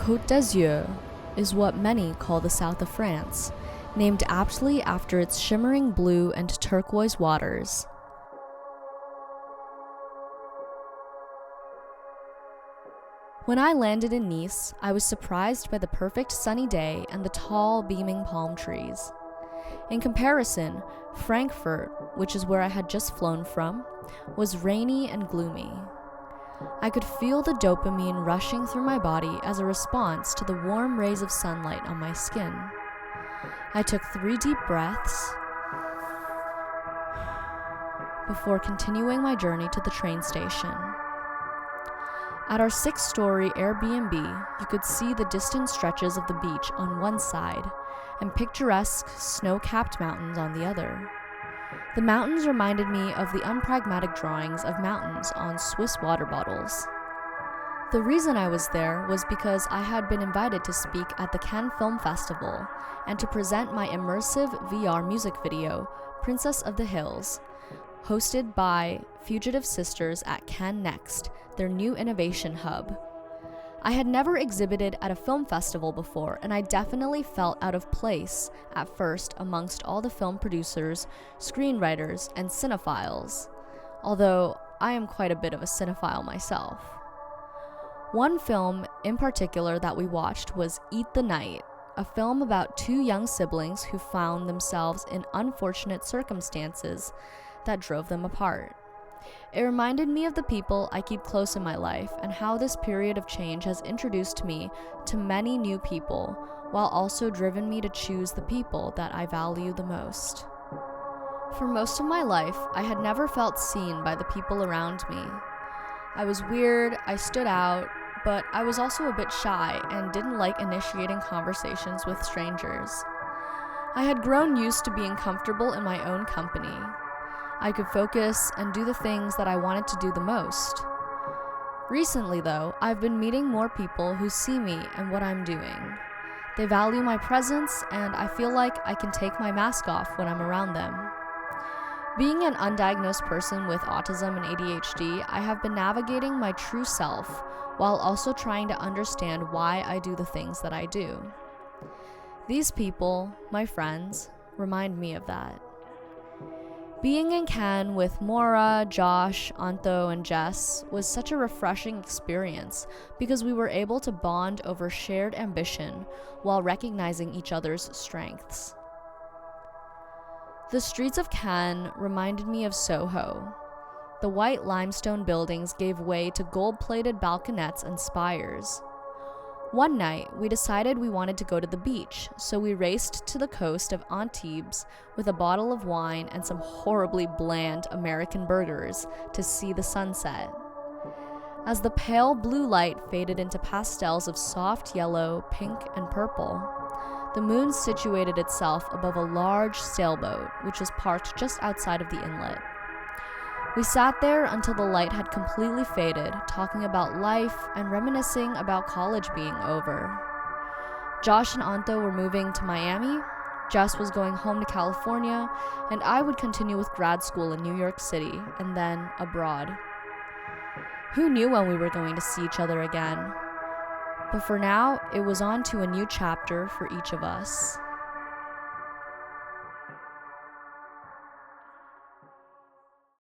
Côte d'Azur is what many call the south of France, named aptly after its shimmering blue and turquoise waters. When I landed in Nice, I was surprised by the perfect sunny day and the tall, beaming palm trees. In comparison, Frankfurt, which is where I had just flown from, was rainy and gloomy. I could feel the dopamine rushing through my body as a response to the warm rays of sunlight on my skin. I took 3 deep breaths before continuing my journey to the train station. At our 6-story Airbnb, you could see the distant stretches of the beach on one side and picturesque snow-capped mountains on the other. The mountains reminded me of the unpragmatic drawings of mountains on Swiss water bottles. The reason I was there was because I had been invited to speak at the Cannes Film Festival and to present my immersive VR music video, Princess of the Hills, hosted by Fugitive Sisters at Cannes Next, their new innovation hub. I had never exhibited at a film festival before, and I definitely felt out of place at first amongst all the film producers, screenwriters, and cinephiles, although I am quite a bit of a cinephile myself. One film in particular that we watched was Eat the Night, a film about 2 young siblings who found themselves in unfortunate circumstances that drove them apart. It reminded me of the people I keep close in my life and how this period of change has introduced me to many new people, while also driven me to choose the people that I value the most. For most of my life, I had never felt seen by the people around me. I was weird, I stood out, but I was also a bit shy and didn't like initiating conversations with strangers. I had grown used to being comfortable in my own company. I could focus and do the things that I wanted to do the most. Recently, though, I've been meeting more people who see me and what I'm doing. They value my presence, and I feel like I can take my mask off when I'm around them. Being an undiagnosed person with autism and ADHD, I have been navigating my true self while also trying to understand why I do the things that I do. These people, my friends, remind me of that. Being in Cannes with Maura, Josh, Anto, and Jess was such a refreshing experience because we were able to bond over shared ambition while recognizing each other's strengths. The streets of Cannes reminded me of Soho. The white limestone buildings gave way to gold-plated balconettes and spires. One night, we decided we wanted to go to the beach, so we raced to the coast of Antibes with a bottle of wine and some horribly bland American burgers to see the sunset. As the pale blue light faded into pastels of soft yellow, pink, and purple, the moon situated itself above a large sailboat, which was parked just outside of the inlet. We sat there until the light had completely faded, talking about life and reminiscing about college being over. Josh and Anto were moving to Miami, Jess was going home to California, and I would continue with grad school in New York City and then abroad. Who knew when we were going to see each other again? But for now, it was on to a new chapter for each of us.